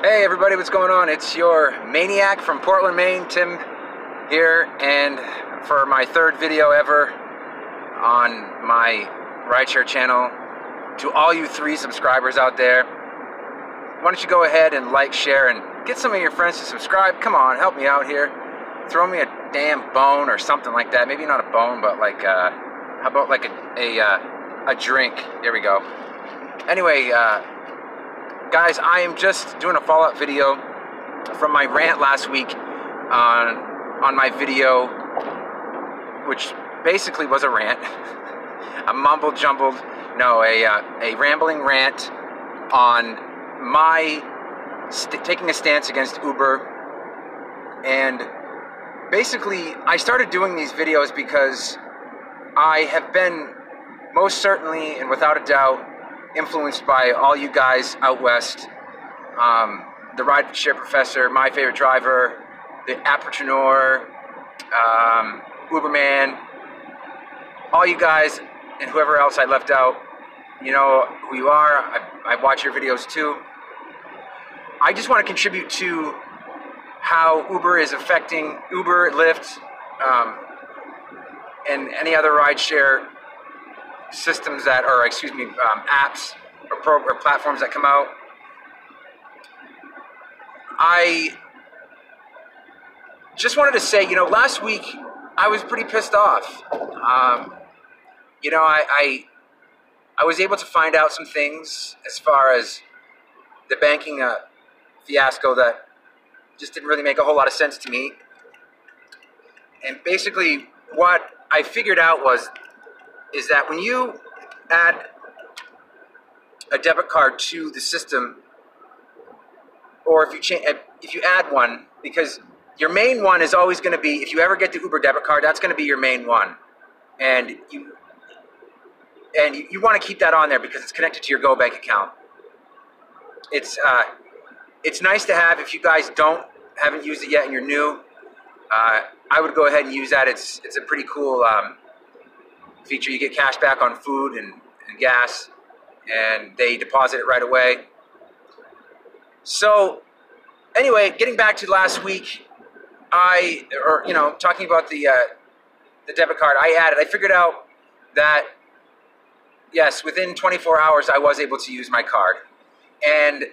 Hey everybody, what's going on? It's your MainE-AK from Portland, Maine, Tim here, and for my third video ever on my rideshare channel, to all you 3 subscribers out there, why don't you go ahead and like, share, and get some of your friends to subscribe. Come on, help me out here. Throw me a damn bone or something like that. Maybe not a bone, but like, how about like a drink? There we go. Anyway, guys, I am just doing a follow-up video from my rant last week on my video, which basically was a rant, a mumble-jumbled, no, a rambling rant on my taking a stance against Uber. And basically, I started doing these videos because I have been most certainly and without a doubt influenced by all you guys out west, the rideshare professor, my favorite driver, the appreneur, Uberman, all you guys and whoever else I left out. You know who you are. I watch your videos too. I just want to contribute to how Uber is affecting Uber, LYFT, and any other rideshare systems that, or excuse me, apps or platforms that come out. I just wanted to say, you know, last week I was pretty pissed off. You know, I was able to find out some things as far as the banking fiasco that just didn't really make a whole lot of sense to me. And basically what I figured out is that when you add a debit card to the system, or if you add one, because your main one is always going to be, if you ever get the Uber debit card, that's going to be your main one, and you want to keep that on there because it's connected to your Go Bank account. It's nice to have. If you guys haven't used it yet and you're new, I would go ahead and use that. It's a pretty cool feature. You get cash back on food and gas, and they deposit it right away. So anyway, getting back to last week, talking about the debit card, I figured out that yes, within 24 hours I was able to use my card. And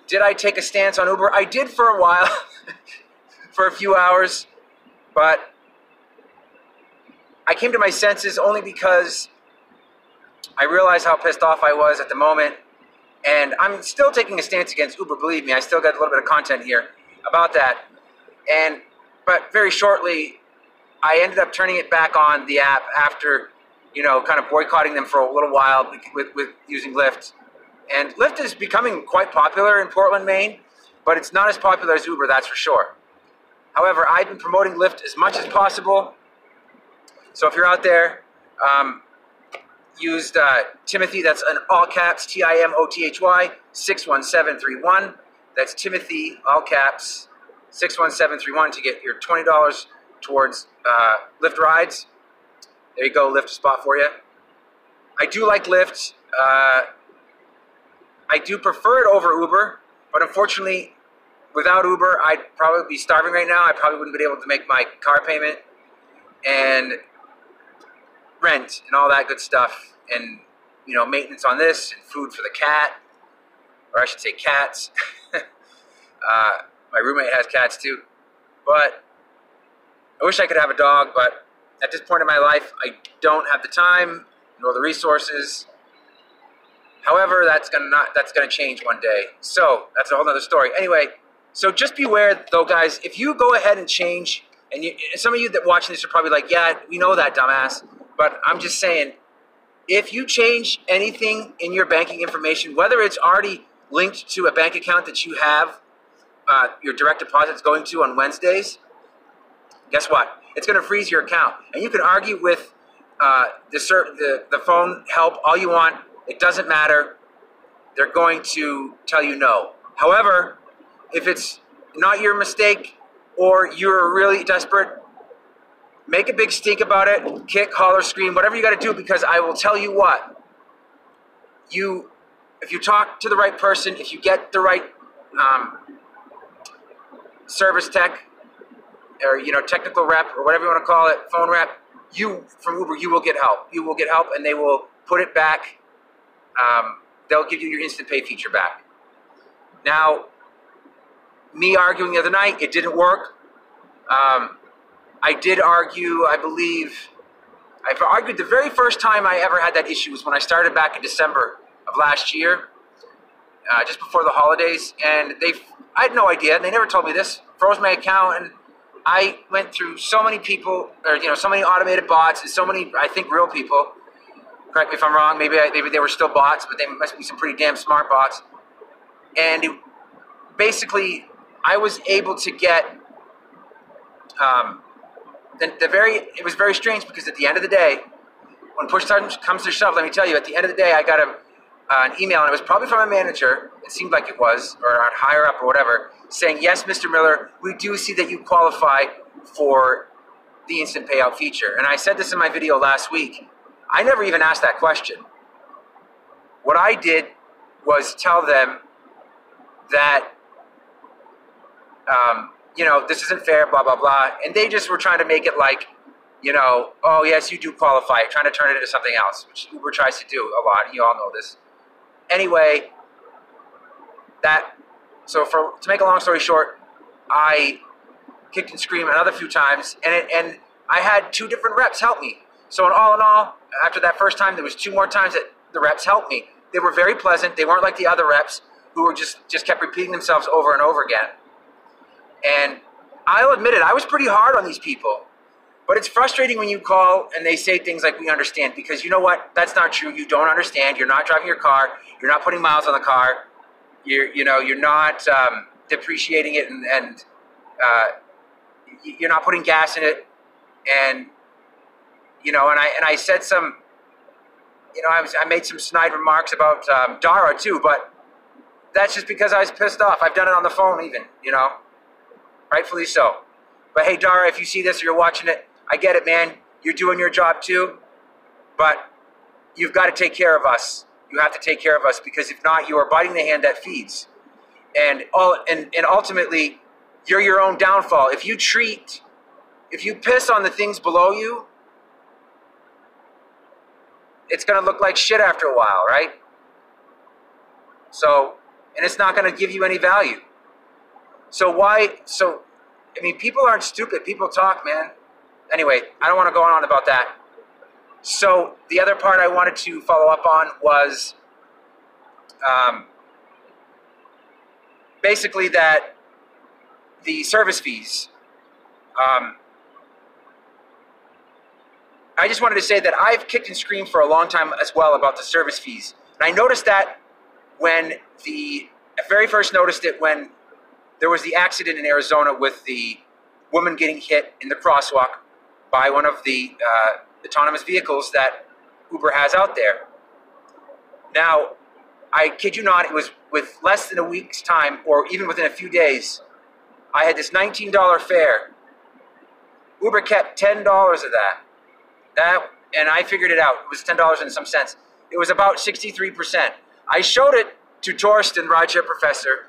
did I take a stance on Uber? I did for a while, for a few hours, but I came to my senses only because I realized how pissed off I was at the moment, and I'm still taking a stance against Uber, believe me. I still got a little bit of content here about that, but very shortly, I ended up turning it back on the app after, you know, kind of boycotting them for a little while with using LYFT. And LYFT is becoming quite popular in Portland, Maine, but it's not as popular as Uber, that's for sure. However, I've been promoting LYFT as much as possible. So if you're out there, use Timothy, that's in all caps, Timothy, 61731. That's Timothy, all caps, 61731 to get your $20 towards LYFT rides. There you go, LYFT spot for you. I do like LYFT. I do prefer it over Uber, but unfortunately, without Uber, I'd probably be starving right now. I probably wouldn't be able to make my car payment and rent and all that good stuff, and you know, maintenance on this and food for the cat, or I should say cats. My roommate has cats too, but I wish I could have a dog, but at this point in my life, I don't have the time nor the resources. However, that's gonna change one day. So that's a whole other story. Anyway, so just beware though, guys. If you go ahead and change, and some of you that watching this are probably like, yeah, we know that, dumbass. But I'm just saying, if you change anything in your banking information, whether it's already linked to a bank account that you have your direct deposits going to on Wednesdays, guess what? It's going to freeze your account. And you can argue with the phone help all you want. It doesn't matter. They're going to tell you no. However, if it's not your mistake or you're really desperate, make a big stink about it, kick, holler, scream, whatever you got to do, because I will tell you what, if you talk to the right person, if you get the right service tech, or technical rep, or whatever you want to call it, phone rep, from Uber, you will get help. You will get help, and they will put it back. They'll give you your instant pay feature back. Now, me arguing the other night, it didn't work. I did argue, I believe, I've argued the very first time I ever had that issue was when I started back in December of last year, just before the holidays, and I had no idea, they never told me this, froze my account, and I went through so many people, or so many automated bots, and so many, I think, real people. Correct me if I'm wrong, maybe they were still bots, but they must be some pretty damn smart bots. And basically, I was able to get, it was very strange, because at the end of the day, when push comes to shove, let me tell you, at the end of the day, I got an email, and it was probably from a manager, it seemed like it was, or a higher up or whatever, saying, yes, Mr. Miller, we do see that you qualify for the instant payout feature. And I said this in my video last week. I never even asked that question. What I did was tell them that, this isn't fair, blah, blah, blah. And they just were trying to make it like, oh, yes, you do qualify, trying to turn it into something else, which Uber tries to do a lot. You all know this. Anyway, to make a long story short, I kicked and screamed another few times, and I had 2 different reps help me. So in all, after that first time, there was 2 more times that the reps helped me. They were very pleasant. They weren't like the other reps who were just kept repeating themselves over and over again. And I'll admit it, I was pretty hard on these people. But it's frustrating when you call and they say things like, we understand, because you know what? That's not true. You don't understand. You're not driving your car. You're not putting miles on the car. You're not depreciating it, and you're not putting gas in it. And I said some, I made some snide remarks about Dara too, but that's just because I was pissed off. I've done it on the phone even, rightfully so. But hey, Dara, if you see this or you're watching it, I get it, man. You're doing your job too, but you've got to take care of us. You have to take care of us, because if not, you are biting the hand that feeds. And ultimately, you're your own downfall. If you piss on the things below you, it's going to look like shit after a while, right? So, and it's not going to give you any value. People aren't stupid. People talk, man. Anyway, I don't want to go on about that. So the other part I wanted to follow up on was basically that the service fees. I just wanted to say that I've kicked and screamed for a long time as well about the service fees. And I noticed that I very first noticed it when there was the accident in Arizona with the woman getting hit in the crosswalk by one of the autonomous vehicles that Uber has out there. Now, I kid you not, it was with less than a week's time, or even within a few days, I had this $19 fare. Uber kept $10 of that. And I figured it out. It was $10 and some cents. It was about 63%. I showed it to Torsten, rideshare professor.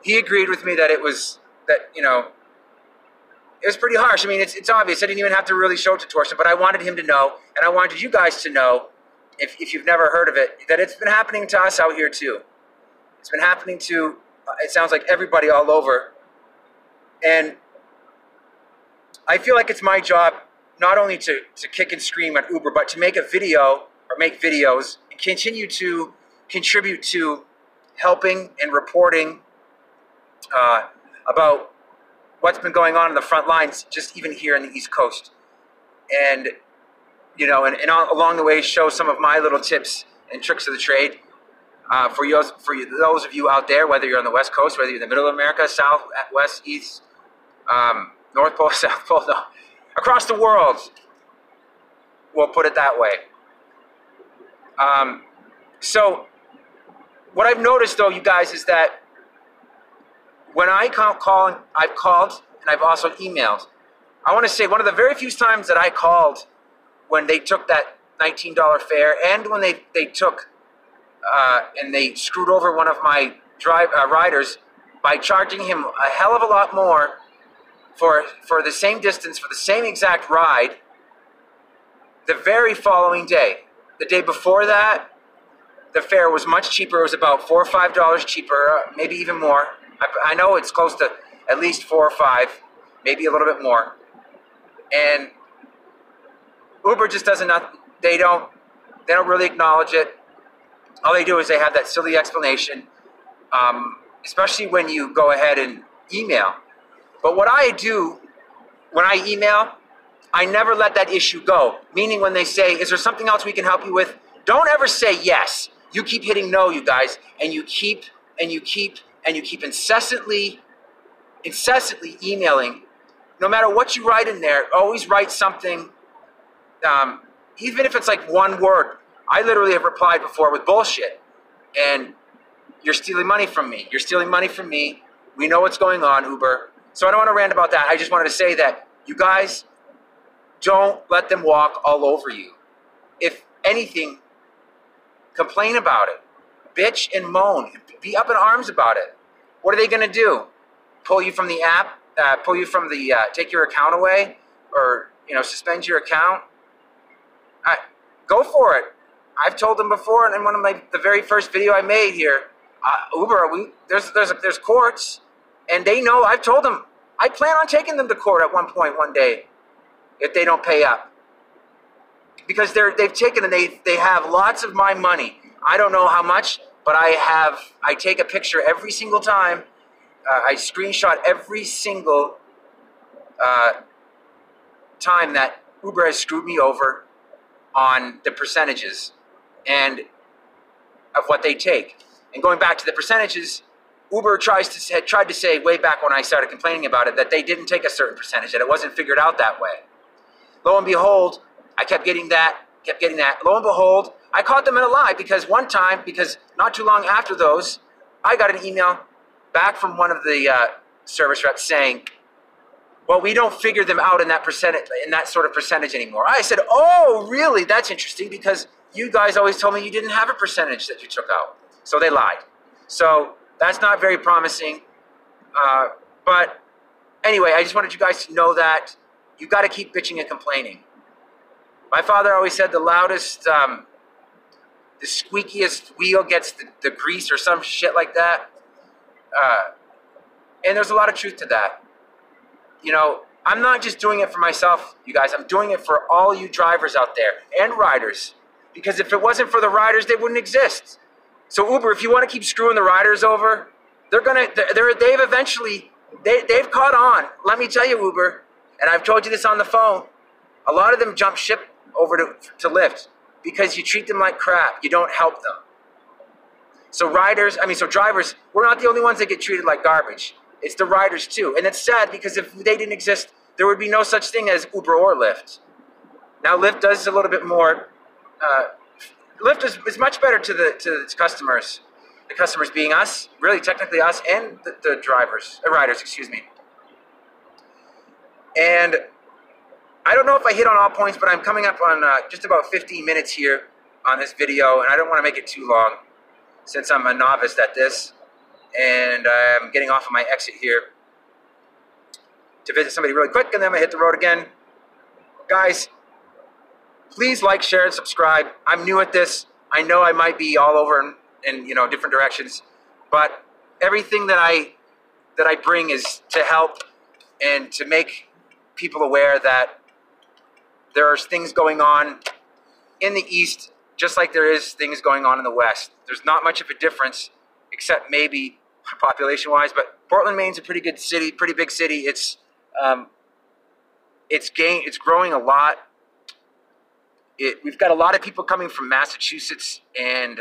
He agreed with me that it was pretty harsh. I mean, it's obvious. I didn't even have to really show it to Torsten, but I wanted him to know, and I wanted you guys to know, if you've never heard of it, that it's been happening to us out here too. It's been happening to, it sounds like, everybody all over. And I feel like it's my job not only to kick and scream at Uber, but to make a video, or make videos, and continue to contribute to helping and reporting about what's been going on in the front lines, just even here in the East Coast. And, along the way, show some of my little tips and tricks of the trade for those of you out there, whether you're on the West Coast, whether you're in the middle of America, South, West, East, North Pole, South Pole, no, across the world, we'll put it that way. So what I've noticed, though, you guys, is that when I've called and I've also emailed. I want to say one of the very few times that I called when they took that $19 fare, and when they took and they screwed over one of my riders, by charging him a hell of a lot more for the same distance, for the same exact ride, the very following day. The day before that, the fare was much cheaper. It was about $4 or $5 cheaper, maybe even more. I know it's close to at least 4 or 5, maybe a little bit more. And Uber just doesn't, they don't really acknowledge it. All they do is they have that silly explanation, especially when you go ahead and email. But what I do when I email, I never let that issue go. Meaning when they say, is there something else we can help you with? Don't ever say yes. You keep hitting no, you guys, and you keep incessantly emailing. No matter what you write in there, always write something, even if it's like one word. I literally have replied before with bullshit, and you're stealing money from me. You're stealing money from me. We know what's going on, Uber. So I don't want to rant about that. I just wanted to say that you guys don't let them walk all over you. If anything, complain about it. Bitch and moan. Be up in arms about it. What are they going to do? Pull you from the app? Pull you from the, take your account away? Or, suspend your account? Go for it. I've told them before, and in one of the very first video I made here, Uber, there's courts, and they know. I've told them I plan on taking them to court at one day, if they don't pay up, because they've taken and they have lots of my money. I don't know how much, but I take a picture every single time. I screenshot every single time that Uber has screwed me over on the percentages and of what they take. And going back to the percentages, Uber tried to say way back when I started complaining about it that they didn't take a certain percentage, that it wasn't figured out that way. Lo and behold, I kept getting that. Lo and behold, I caught them in a lie, because one time, not too long after those, I got an email back from one of the service reps saying, well, we don't figure them out in that sort of percentage anymore. I said, oh, really? That's interesting, because you guys always told me you didn't have a percentage that you took out. So they lied. So that's not very promising. But anyway, I just wanted you guys to know that you got to keep bitching and complaining. My father always said the loudest, the squeakiest wheel gets the grease, or some shit like that. And there's a lot of truth to that. I'm not just doing it for myself, you guys. I'm doing it for all you drivers out there and riders. Because if it wasn't for the riders, they wouldn't exist. So Uber, if you want to keep screwing the riders over, they've caught on. Let me tell you, Uber, and I've told you this on the phone, a lot of them jump ship over to LYFT because you treat them like crap. You don't help them. So drivers, we're not the only ones that get treated like garbage. It's the riders too. And it's sad, because if they didn't exist, there would be no such thing as Uber or LYFT. Now LYFT does a little bit more. LYFT is much better to its customers. The customers being us, really technically us, and the riders, excuse me. And I don't know if I hit on all points, but I'm coming up on just about 15 minutes here on this video, and I don't want to make it too long, since I'm a novice at this, and I'm getting off of my exit here to visit somebody really quick, and then I'm going to hit the road again. Guys, please like, share, and subscribe. I'm new at this. I know I might be all over in different directions, but everything that I bring is to help and to make people aware that there's things going on in the East just like there is things going on in the West. There's not much of a difference, except maybe population-wise, but Portland, Maine's a pretty good city, pretty big city. It's growing a lot. We've got a lot of people coming from Massachusetts and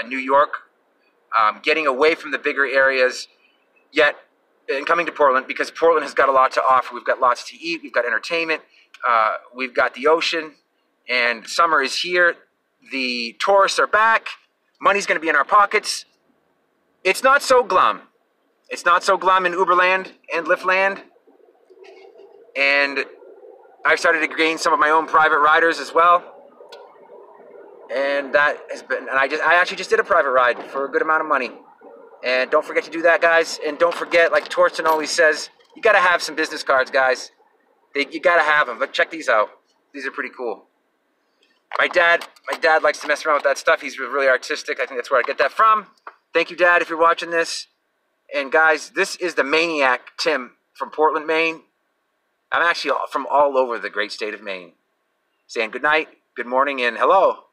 New York, getting away from the bigger areas, and coming to Portland, because Portland has got a lot to offer. We've got lots to eat. We've got entertainment. We've got the ocean, and summer is here. The tourists are back. Money's going to be in our pockets. It's not so glum. It's not so glum in Uberland and Lyftland. And I've started to gain some of my own private riders as well. And that has been, and I actually just did a private ride for a good amount of money. And don't forget to do that, guys. And don't forget, like Torsten always says, you got to have some business cards, guys. You got to have them. But check these out. These are pretty cool. My dad likes to mess around with that stuff. He's really artistic. I think that's where I get that from. Thank you, Dad, if you're watching this. And guys, this is the MainE-AK Tim from Portland, Maine. I'm actually from all over the great state of Maine. Saying good night, good morning, and hello.